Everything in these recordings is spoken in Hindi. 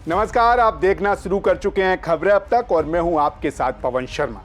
नमस्कार, आप देखना शुरू कर चुके हैं खबरें अब तक और मैं हूं आपके साथ पवन शर्मा।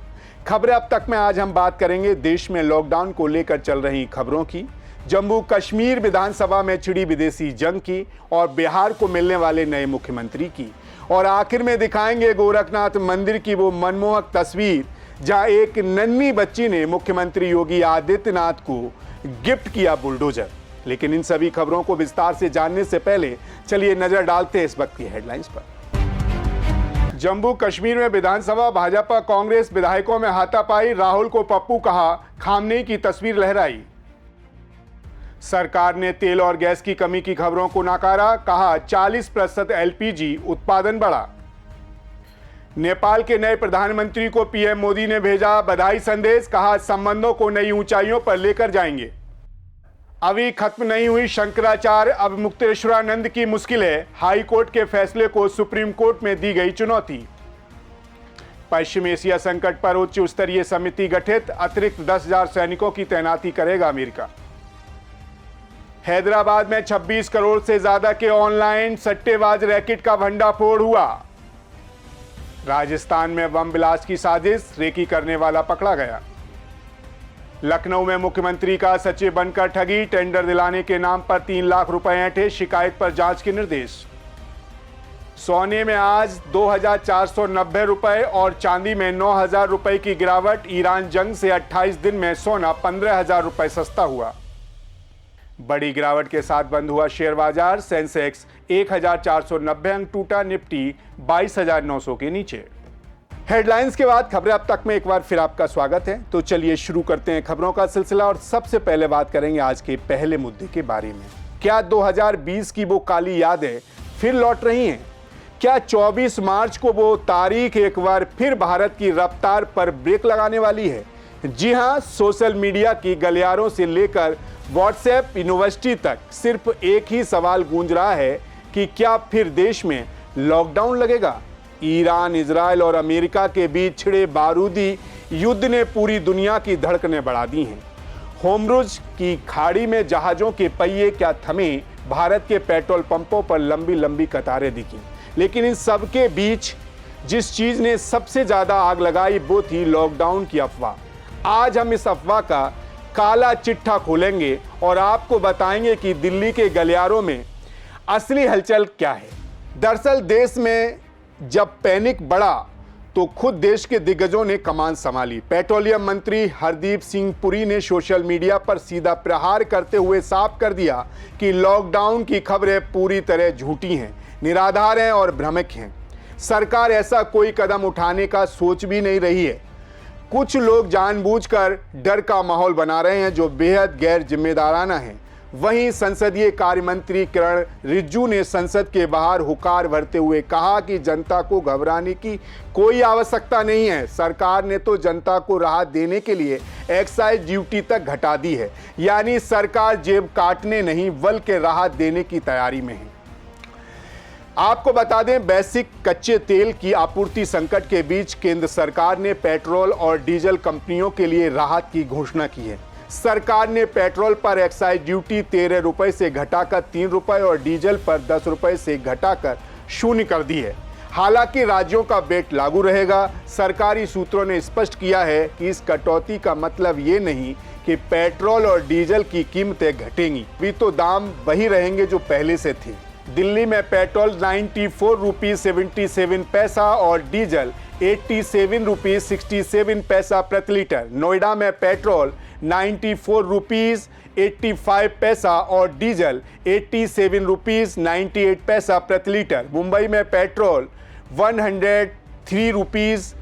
खबरें अब तक में आज हम बात करेंगे देश में लॉकडाउन को लेकर चल रही खबरों की, जम्मू कश्मीर विधानसभा में छिड़ी विदेशी जंग की और बिहार को मिलने वाले नए मुख्यमंत्री की, और आखिर में दिखाएंगे गोरखनाथ मंदिर की वो मनमोहक तस्वीर जहां एक नन्ही बच्ची ने मुख्यमंत्री योगी आदित्यनाथ को गिफ्ट किया बुलडोजर। लेकिन इन सभी खबरों को विस्तार से जानने से पहले चलिए नजर डालते हैं इस वक्त की हेडलाइंस पर। जम्मू कश्मीर में विधानसभा भाजपा कांग्रेस विधायकों में हाथापाई, राहुल को पप्पू कहा, खामनेई की तस्वीर लहराई। सरकार ने तेल और गैस की कमी की खबरों को नकारा, कहा 40% एलपीजी उत्पादन बढ़ा। नेपाल के नए प्रधानमंत्री को पीएम मोदी ने भेजा बधाई संदेश, कहा संबंधों को नई ऊंचाइयों पर लेकर जाएंगे। अभी खत्म नहीं हुई शंकराचार्य, अब मुक्तेश्वरानंद की मुश्किलें, हाई कोर्ट के फैसले को सुप्रीम कोर्ट में दी गई चुनौती। पश्चिम एशिया संकट पर उच्च स्तरीय समिति गठित, अतिरिक्त 10,000 सैनिकों की तैनाती करेगा अमेरिका। हैदराबाद में 26 करोड़ से ज्यादा के ऑनलाइन सट्टेबाज रैकेट का भंडाफोड़ हुआ। राजस्थान में बम ब्लास्ट की साजिश, रेकी करने वाला पकड़ा गया। लखनऊ में मुख्यमंत्री का सचिव बनकर ठगी, टेंडर दिलाने के नाम पर 3 लाख रुपए ऐंठे, शिकायत पर जांच के निर्देश। सोने में आज 2,490 रुपए और चांदी में 9,000 रुपए की गिरावट, ईरान जंग से 28 दिन में सोना 15,000 रुपए सस्ता हुआ। बड़ी गिरावट के साथ बंद हुआ शेयर बाजार, सेंसेक्स 1,490 अंक टूटा, निफ्टी 22,900 के नीचे। हेडलाइंस के बाद खबरें अब तक में एक बार फिर आपका स्वागत है। तो चलिए शुरू करते हैं खबरों का सिलसिला और सबसे पहले बात करेंगे आज के पहले मुद्दे के बारे में। क्या 2020 की वो काली यादें फिर लौट रही हैं? क्या 24 मार्च को वो तारीख एक बार फिर भारत की रफ्तार पर ब्रेक लगाने वाली है? जी हां, सोशल मीडिया की गलियारों से लेकर व्हाट्सएप यूनिवर्सिटी तक सिर्फ एक ही सवाल गूंज रहा है कि क्या फिर देश में लॉकडाउन लगेगा? ईरान, इजराइल और अमेरिका के बीच छिड़े बारूदी युद्ध ने पूरी दुनिया की धड़कनें बढ़ा दी हैं। होमरुज की खाड़ी में जहाजों के पहिए क्या थमे, भारत के पेट्रोल पंपों पर लंबी लंबी कतारें दिखी। लेकिन इन सब के बीच जिस चीज ने सबसे ज्यादा आग लगाई वो थी लॉकडाउन की अफवाह। आज हम इस अफवाह का काला चिट्ठा खोलेंगे और आपको बताएंगे कि दिल्ली के गलियारों में असली हलचल क्या है। दरअसल देश में जब पैनिक बढ़ा तो खुद देश के दिग्गजों ने कमान संभाली। पेट्रोलियम मंत्री हरदीप सिंह पुरी ने सोशल मीडिया पर सीधा प्रहार करते हुए साफ कर दिया कि लॉकडाउन की खबरें पूरी तरह झूठी हैं, निराधार हैं और भ्रामक हैं। सरकार ऐसा कोई कदम उठाने का सोच भी नहीं रही है। कुछ लोग जानबूझकर डर का माहौल बना रहे हैं जो बेहद गैर जिम्मेदाराना है। वहीं संसदीय कार्य मंत्री किरण रिजिजू ने संसद के बाहर हुकार भरते हुए कहा कि जनता को घबराने की कोई आवश्यकता नहीं है। सरकार ने तो जनता को राहत देने के लिए एक्साइज ड्यूटी तक घटा दी है, यानी सरकार जेब काटने नहीं बल्कि राहत देने की तैयारी में है। आपको बता दें, वैश्विक कच्चे तेल की आपूर्ति संकट के बीच केंद्र सरकार ने पेट्रोल और डीजल कंपनियों के लिए राहत की घोषणा की है। सरकार ने पेट्रोल पर एक्साइज ड्यूटी 13 रुपए से घटाकर 3 रुपए और डीजल पर 10 रुपए से घटाकर 0 कर दी है। हालांकि राज्यों का वेट लागू रहेगा। सरकारी सूत्रों ने स्पष्ट किया है कि इस कटौती का मतलब ये नहीं कि पेट्रोल और डीजल की कीमतें घटेंगी, भी तो दाम वही रहेंगे जो पहले से थे। दिल्ली में पेट्रोल 94 रुपीज 77 पैसा और डीजल 87 रुपीज 67 पैसा प्रति लीटर। नोएडा में पेट्रोल 94 रुपीज 85 पैसा और डीजल 87 रुपीज 98 पैसा प्रति लीटर। मुंबई में पेट्रोल 103 रुपीज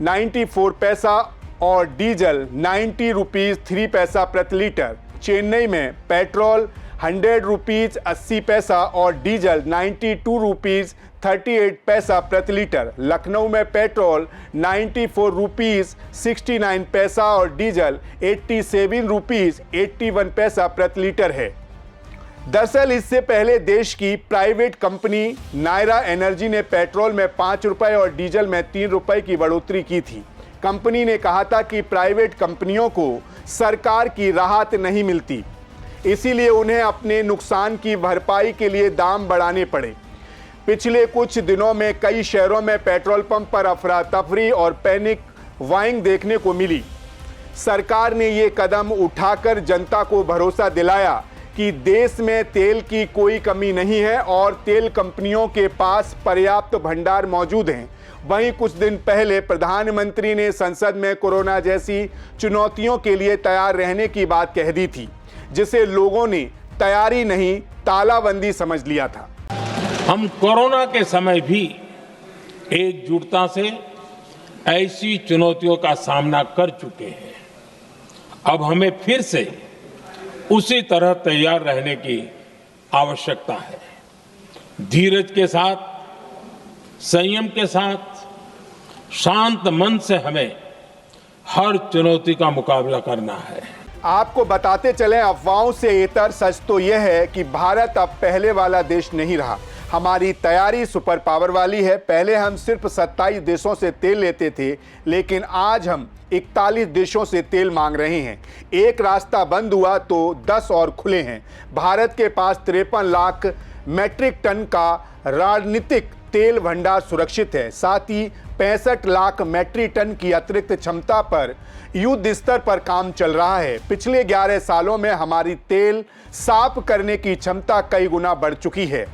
94 पैसा और डीजल 90 रुपीज 3 पैसा प्रति लीटर। चेन्नई में पेट्रोल 100 रुपीज 80 पैसा और डीजल 92 रुपीज 38 पैसा प्रति लीटर। लखनऊ में पेट्रोल 94 रुपीज 69 पैसा और डीजल 87 रुपीज 81 पैसा प्रति लीटर है। दरअसल इससे पहले देश की प्राइवेट कंपनी नायरा एनर्जी ने पेट्रोल में 5 रुपए और डीजल में 3 रुपए की बढ़ोतरी की थी। कंपनी ने कहा था कि प्राइवेट कंपनियों को सरकार की राहत नहीं मिलती, इसीलिए उन्हें अपने नुकसान की भरपाई के लिए दाम बढ़ाने पड़े। पिछले कुछ दिनों में कई शहरों में पेट्रोल पंप पर अफरा तफरी और पैनिक बाइंग देखने को मिली। सरकार ने ये कदम उठाकर जनता को भरोसा दिलाया कि देश में तेल की कोई कमी नहीं है और तेल कंपनियों के पास पर्याप्त भंडार मौजूद हैं। वहीं कुछ दिन पहले प्रधानमंत्री ने संसद में कोरोना जैसी चुनौतियों के लिए तैयार रहने की बात कह दी थी, जिसे लोगों ने तैयारी नहीं तालाबंदी समझ लिया था। हम कोरोना के समय भी एकजुटता से ऐसी चुनौतियों का सामना कर चुके हैं। अब हमें फिर से उसी तरह तैयार रहने की आवश्यकता है। धीरज के साथ, संयम के साथ, शांत मन से हमें हर चुनौती का मुकाबला करना है। आपको बताते चलें, अफवाहों से इतर सच तो यह है कि भारत अब पहले वाला देश नहीं रहा। हमारी तैयारी सुपर पावर वाली है। पहले हम सिर्फ 27 देशों से तेल लेते थे, लेकिन आज हम 41 देशों से तेल मांग रहे हैं। एक रास्ता बंद हुआ तो 10 और खुले हैं। भारत के पास 53 लाख मैट्रिक टन का रणनीतिक तेल भंडार सुरक्षित है। साथ ही 65 लाख मैट्रिक टन की अतिरिक्त क्षमता पर युद्ध स्तर पर काम चल रहा है। पिछले 11 सालों में हमारी तेल साफ करने की क्षमता कई गुना बढ़ चुकी है।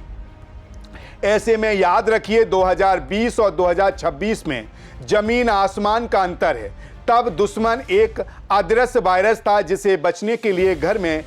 ऐसे में याद रखिए, 2020 और 2026 में जमीन आसमान का अंतर है। तब दुश्मन एक अदृश्य वायरस था जिसे बचने के लिए घर में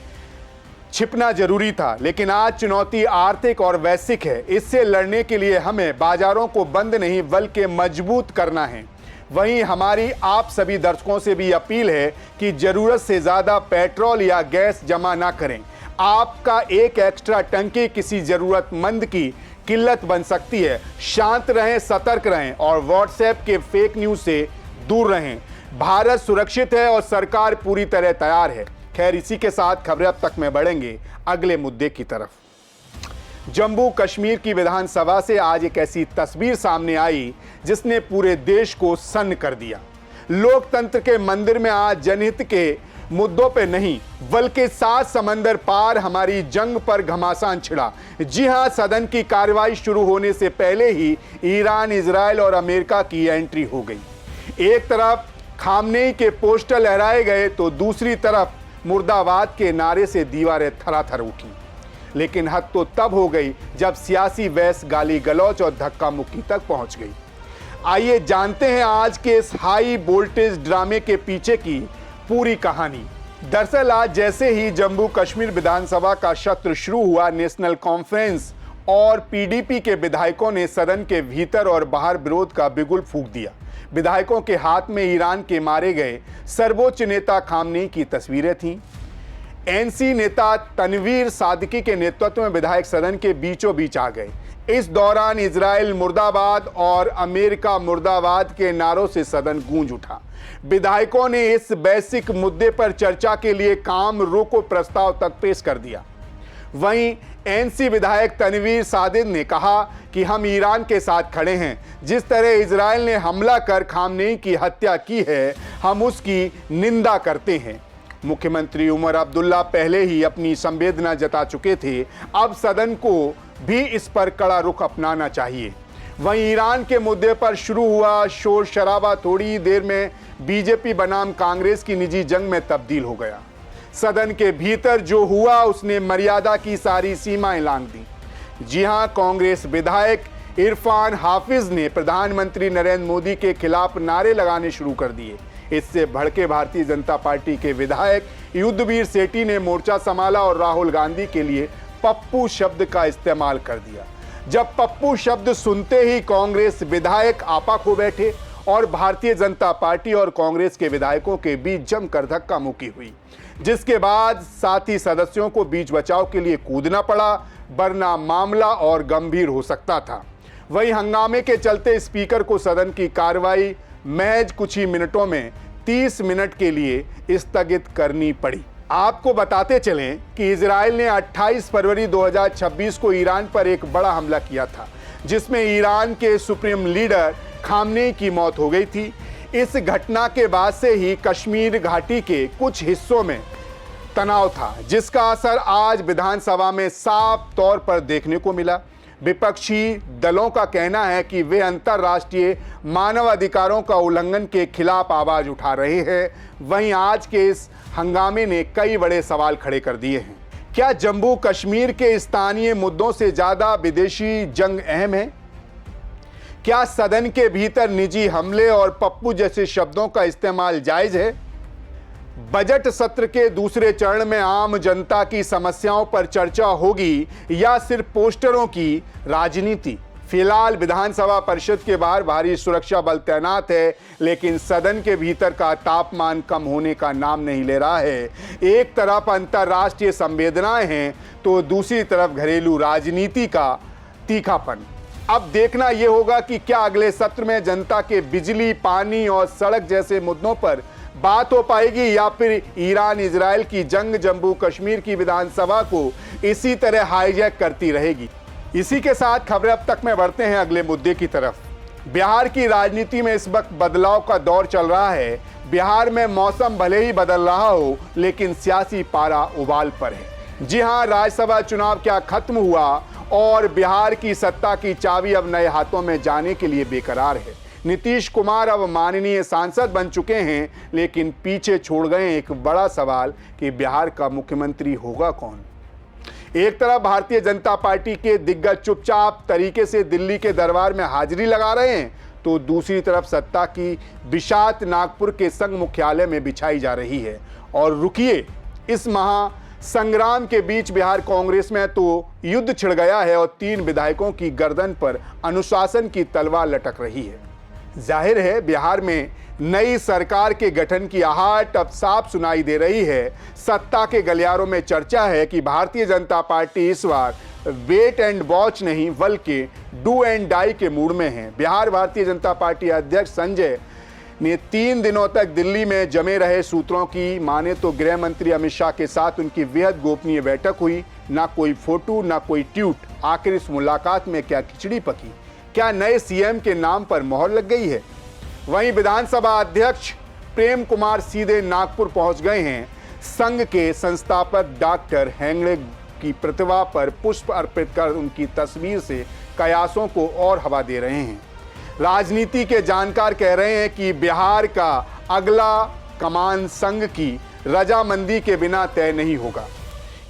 छिपना जरूरी था, लेकिन आज चुनौती आर्थिक और वैश्विक है। इससे लड़ने के लिए हमें बाजारों को बंद नहीं बल्कि मजबूत करना है। वहीं हमारी आप सभी दर्शकों से भी अपील है कि जरूरत से ज़्यादा पेट्रोल या गैस जमा ना करें। आपका एक एक्स्ट्रा टंकी किसी ज़रूरतमंद की किल्लत बन सकती है। शांत रहें, सतर्क रहें और व्हाट्सएप के फेक न्यूज़ से दूर रहें। भारत सुरक्षित है और सरकार पूरी तरह तैयार है। खैर, इसी के साथ खबरें अब तक में बढ़ेंगे अगले मुद्दे की तरफ। जम्मू कश्मीर की विधानसभा से आज एक ऐसी तस्वीर सामने आई जिसने पूरे देश को सन्न कर दिया। लोकतंत्र के मंदिर में आज जनहित के मुद्दों पे नहीं बल्कि 7 समंदर पार हमारी जंग पर घमासान छिड़ा। जी हां, सदन की कार्रवाई शुरू होने से पहले ही ईरान, इजराइल और अमेरिका की एंट्री हो गई। एक तरफ खामनेई के पोस्टर लहराए गए तो दूसरी तरफ मुर्दाबाद के नारे से दीवारें थराथर उठी। लेकिन हद तो तब हो गई जब सियासी बहस गाली गलौच और धक्का मुक्की तक पहुंच गई। आइए जानते हैं आज के इस हाई वोल्टेज ड्रामे के पीछे की पूरी कहानी। दरअसल आज जैसे ही जम्मू कश्मीर विधानसभा का सत्र शुरू हुआ, नेशनल कॉन्फ्रेंस और पीडीपी के विधायकों ने सदन के भीतर और बाहर विरोध का बिगुल फूंक दिया। विधायकों के हाथ में ईरान के मारे गए सर्वोच्च नेता खामनेई की तस्वीरें थीं। एनसी नेता तनवीर सादिकी के नेतृत्व में विधायक सदन के बीचों बीच आ गए। इस दौरान इजराइल मुर्दाबाद और अमेरिका मुर्दाबाद के नारों से सदन गूंज उठा। विधायकों ने इस वैश्विक मुद्दे पर चर्चा के लिए काम रोको प्रस्ताव तक पेश कर दिया। वहीं एनसी विधायक तनवीर सादिक ने कहा कि हम ईरान के साथ खड़े हैं। जिस तरह इजराइल ने हमला कर खामनेई की हत्या की है, हम उसकी निंदा करते हैं। मुख्यमंत्री उमर अब्दुल्ला पहले ही अपनी संवेदना जता चुके थे। अब सदन को भी इस पर कड़ा रुख अपनाना चाहिए। वहीं ईरान के मुद्दे पर शुरू हुआ शोर शराबा थोड़ी देर में बीजेपी बनाम कांग्रेस की निजी जंग में तब्दील हो गया। सदन के भीतर जो हुआ उसने मर्यादा की सारी सीमाएं लांघ दी। जी हां, कांग्रेस विधायक इरफान हाफिज ने प्रधानमंत्री नरेंद्र मोदी के खिलाफ नारे लगाने शुरू कर दिए। इससे भड़के भारतीय जनता पार्टी के विधायक युद्धवीर सेठी ने मोर्चा संभाला और राहुल गांधी के लिए पप्पू शब्द का इस्तेमाल कर दिया। जब पप्पू शब्द सुनते ही कांग्रेस विधायक आपा खो बैठे और भारतीय जनता पार्टी और कांग्रेस के विधायकों के बीच जमकर धक्का मुक्की हुई, जिसके बाद साथी सदस्यों को बीच बचाव के लिए कूदना पड़ा, वरना मामला और गंभीर हो सकता था। वहीं हंगामे के चलते स्पीकर को सदन की कार्रवाई महज कुछ ही मिनटों में 30 मिनट के लिए स्थगित करनी पड़ी। आपको बताते चलें कि इजराइल ने 28 फरवरी 2026 को ईरान पर एक बड़ा हमला किया था, जिसमें ईरान के सुप्रीम लीडर खामनेई की मौत हो गई थी। इस घटना के बाद से ही कश्मीर घाटी के कुछ हिस्सों में तनाव था, जिसका असर आज विधानसभा में साफ तौर पर देखने को मिला। विपक्षी दलों का कहना है कि वे अंतर्राष्ट्रीय मानव अधिकारों का उल्लंघन के खिलाफ आवाज उठा रहे हैं। वहीं आज के इस हंगामे ने कई बड़े सवाल खड़े कर दिए हैं। क्या जम्मू कश्मीर के स्थानीय मुद्दों से ज्यादा विदेशी जंग अहम है? क्या सदन के भीतर निजी हमले और पप्पू जैसे शब्दों का इस्तेमाल जायज है? बजट सत्र के दूसरे चरण में आम जनता की समस्याओं पर चर्चा होगी या सिर्फ पोस्टरों की राजनीति? फिलहाल विधानसभा परिषद के बाहर भारी सुरक्षा बल तैनात है, लेकिन सदन के भीतर का तापमान कम होने का नाम नहीं ले रहा है। एक तरफ अंतर्राष्ट्रीय संवेदनाएं हैं तो दूसरी तरफ घरेलू राजनीति का तीखापन। अब देखना यह होगा कि क्या अगले सत्र में जनता के बिजली, पानी और सड़क जैसे मुद्दों पर बात हो पाएगी या फिर ईरान इजराइल की जंग जम्मू कश्मीर की विधानसभा को इसी तरह हाईजैक करती रहेगी। इसी के साथ खबरें अब तक में बढ़ते हैं अगले मुद्दे की तरफ। बिहार की राजनीति में इस वक्त बदलाव का दौर चल रहा है। बिहार में मौसम भले ही बदल रहा हो, लेकिन सियासी पारा उबाल पर है। जी हां, राज्यसभा चुनाव क्या खत्म हुआ और बिहार की सत्ता की चाबी अब नए हाथों में जाने के लिए बेकरार है। नीतीश कुमार अब माननीय सांसद बन चुके हैं, लेकिन पीछे छोड़ गए एक बड़ा सवाल कि बिहार का मुख्यमंत्री होगा कौन। एक तरफ भारतीय जनता पार्टी के दिग्गज चुपचाप तरीके से दिल्ली के दरबार में हाजिरी लगा रहे हैं, तो दूसरी तरफ सत्ता की बिसात नागपुर के संघ मुख्यालय में बिछाई जा रही है। और रुकिए, इस महासंग्राम के बीच बिहार कांग्रेस में तो युद्ध छिड़ गया है और 3 विधायकों की गर्दन पर अनुशासन की तलवार लटक रही है। जाहिर है बिहार में नई सरकार के गठन की आहट अब साफ सुनाई दे रही है। सत्ता के गलियारों में चर्चा है कि भारतीय जनता पार्टी इस बार वेट एंड वॉच नहीं बल्कि डू एंड डाई के मूड में है। बिहार भारतीय जनता पार्टी अध्यक्ष संजय ने 3 दिनों तक दिल्ली में जमे रहे सूत्रों की माने तो गृह मंत्री अमित शाह के साथ उनकी बेहद गोपनीय बैठक हुई। ना कोई फोटो, ना कोई ट्वीट। आखिर इस मुलाकात में क्या खिचड़ी पकी? क्या नए सीएम के नाम पर मोहर लग गई है? वहीं विधानसभा अध्यक्ष प्रेम कुमार सीधे नागपुर पहुंच गए हैं। संघ के संस्थापक डॉक्टर हेगड़े की प्रतिभा पर पुष्प अर्पित कर उनकी तस्वीर से कयासों को और हवा दे रहे हैं। राजनीति के जानकार कह रहे हैं कि बिहार का अगला कमान संघ की रजामंदी के बिना तय नहीं होगा।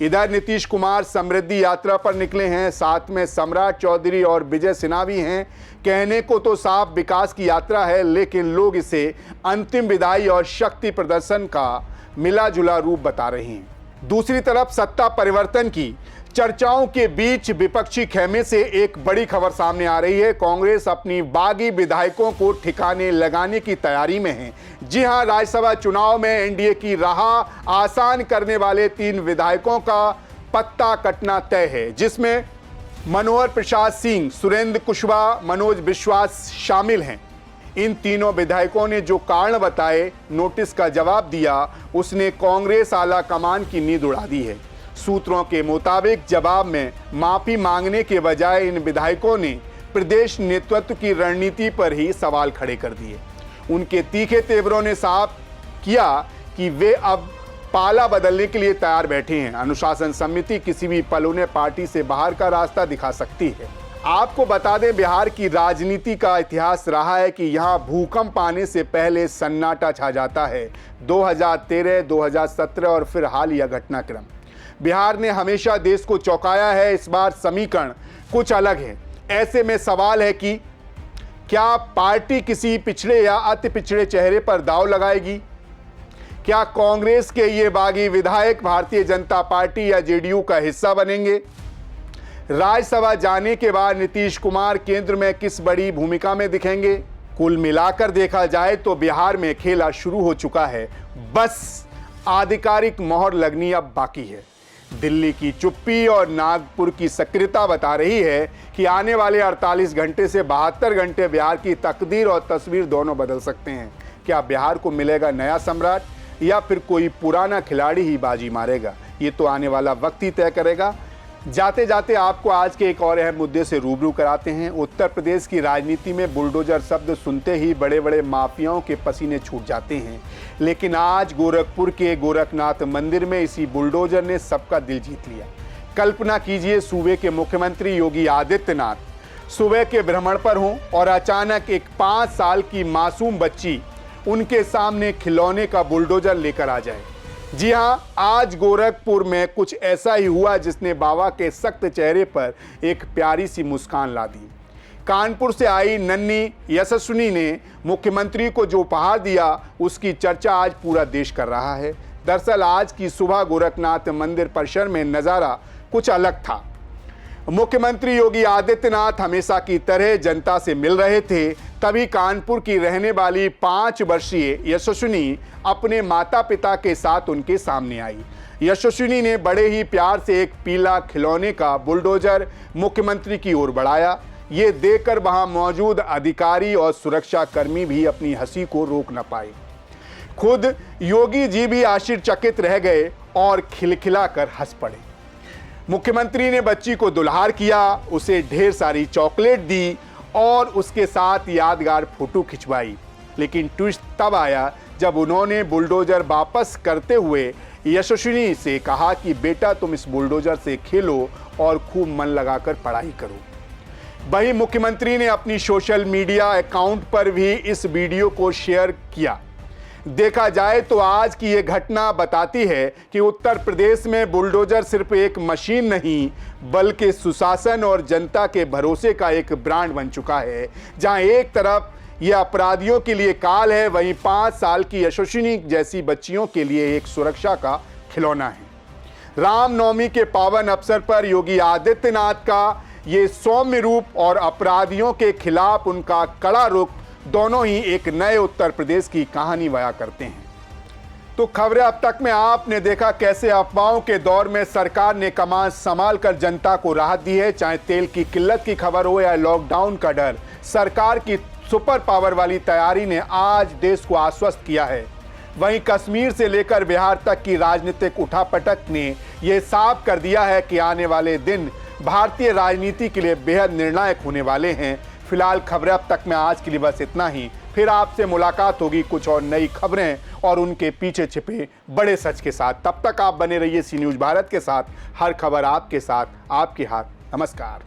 इधर नीतीश कुमार समृद्धि यात्रा पर निकले हैं, साथ में सम्राट चौधरी और विजय सिन्हा भी हैं। कहने को तो साफ विकास की यात्रा है, लेकिन लोग इसे अंतिम विदाई और शक्ति प्रदर्शन का मिला जुला रूप बता रहे हैं। दूसरी तरफ सत्ता परिवर्तन की चर्चाओं के बीच विपक्षी खेमे से एक बड़ी खबर सामने आ रही है। कांग्रेस अपनी बागी विधायकों को ठिकाने लगाने की तैयारी में है। जी हां, राज्यसभा चुनाव में एनडीए की राह आसान करने वाले 3 विधायकों का पत्ता कटना तय है, जिसमें मनोहर प्रसाद सिंह, सुरेंद्र कुशवाहा, मनोज विश्वास शामिल हैं। इन तीनों विधायकों ने जो कारण बताए, नोटिस का जवाब दिया, उसने कांग्रेस आला कमान की नींद उड़ा दी है। सूत्रों के मुताबिक जवाब में माफी मांगने के बजाय इन विधायकों ने प्रदेश नेतृत्व की रणनीति पर ही सवाल खड़े कर दिए। उनके तीखे तेवरों ने साफ किया कि वे अब पाला बदलने के लिए तैयार बैठे हैं। अनुशासन समिति किसी भी पल उन्हें पार्टी से बाहर का रास्ता दिखा सकती है। आपको बता दें, बिहार की राजनीति का इतिहास रहा है कि यहां भूकंप आने से पहले सन्नाटा छा जाता है। 2013, 2017 और फिर हालिया घटनाक्रम बिहार ने हमेशा देश को चौंकाया है। इस बार समीकरण कुछ अलग है। ऐसे में सवाल है कि क्या पार्टी किसी पिछड़े या अति पिछड़े चेहरे पर दांव लगाएगी? क्या कांग्रेस के ये बागी विधायक भारतीय जनता पार्टी या जेडीयू का हिस्सा बनेंगे? राज्यसभा जाने के बाद नीतीश कुमार केंद्र में किस बड़ी भूमिका में दिखेंगे? कुल मिलाकर देखा जाए तो बिहार में खेला शुरू हो चुका है, बस आधिकारिक मोहर लगनी अब बाकी है। दिल्ली की चुप्पी और नागपुर की सक्रियता बता रही है कि आने वाले 48 घंटे से 72 घंटे बिहार की तकदीर और तस्वीर दोनों बदल सकते हैं। क्या बिहार को मिलेगा नया सम्राट या फिर कोई पुराना खिलाड़ी ही बाजी मारेगा? ये तो आने वाला वक्त ही तय करेगा। जाते जाते आपको आज के एक और अहम मुद्दे से रूबरू कराते हैं। उत्तर प्रदेश की राजनीति में बुलडोजर शब्द सुनते ही बड़े बड़े माफियाओं के पसीने छूट जाते हैं, लेकिन आज गोरखपुर के गोरखनाथ मंदिर में इसी बुलडोजर ने सबका दिल जीत लिया। कल्पना कीजिए, सूबे के मुख्यमंत्री योगी आदित्यनाथ सुबह के भ्रमण पर हों और अचानक एक 5 साल की मासूम बच्ची उनके सामने खिलौने का बुलडोजर लेकर आ जाए। जी हां, आज गोरखपुर में कुछ ऐसा ही हुआ जिसने बाबा के सख्त चेहरे पर एक प्यारी सी मुस्कान ला दी। कानपुर से आई नन्ही यशस्विनी ने मुख्यमंत्री को जो उपहार दिया उसकी चर्चा आज पूरा देश कर रहा है। दरअसल आज की सुबह गोरखनाथ मंदिर परिसर में नजारा कुछ अलग था। मुख्यमंत्री योगी आदित्यनाथ हमेशा की तरह जनता से मिल रहे थे, तभी कानपुर की रहने वाली 5 वर्षीय यशस्विनी अपने माता पिता के साथ उनके सामने आई। यशस्विनी ने बड़े ही प्यार से एक पीला खिलौने का बुलडोजर मुख्यमंत्री की ओर बढ़ाया। ये देखकर वहां मौजूद अधिकारी और सुरक्षा कर्मी भी अपनी हंसी को रोक न पाए। खुद योगी जी भी आश्चर्यचकित रह गए और खिलखिलाकर हंस पड़े। मुख्यमंत्री ने बच्ची को दुल्हार किया, उसे ढेर सारी चॉकलेट दी और उसके साथ यादगार फोटो खिंचवाई। लेकिन ट्विस्ट तब आया जब उन्होंने बुलडोजर वापस करते हुए यशस्विनी से कहा कि बेटा तुम इस बुलडोजर से खेलो और खूब मन लगाकर पढ़ाई करो। वहीं मुख्यमंत्री ने अपनी सोशल मीडिया अकाउंट पर भी इस वीडियो को शेयर किया। देखा जाए तो आज की ये घटना बताती है कि उत्तर प्रदेश में बुलडोजर सिर्फ एक मशीन नहीं बल्कि सुशासन और जनता के भरोसे का एक ब्रांड बन चुका है। जहां एक तरफ ये अपराधियों के लिए काल है, वहीं 5 साल की यशस्विनी जैसी बच्चियों के लिए एक सुरक्षा का खिलौना है। रामनवमी के पावन अवसर पर योगी आदित्यनाथ का ये सौम्य रूप और अपराधियों के खिलाफ उनका कड़ा रुख दोनों ही एक नए उत्तर प्रदेश की कहानी बयां करते हैं। तो खबरें अब तक में आपने देखा कैसे अफवाहों के दौर में सरकार ने कमान संभाल कर जनता को राहत दी है। चाहे तेल की किल्लत की खबर हो या लॉकडाउन का डर, सरकार की सुपर पावर वाली तैयारी ने आज देश को आश्वस्त किया है। वहीं कश्मीर से लेकर बिहार तक की राजनीतिक उठापटक ने यह साफ कर दिया है कि आने वाले दिन भारतीय राजनीति के लिए बेहद निर्णायक होने वाले हैं। फिलहाल खबरें अब तक में आज के लिए बस इतना ही। फिर आपसे मुलाकात होगी कुछ और नई खबरें और उनके पीछे छिपे बड़े सच के साथ। तब तक आप बने रहिए सी न्यूज़ भारत के साथ। हर खबर आपके साथ, आपके हाथ। नमस्कार।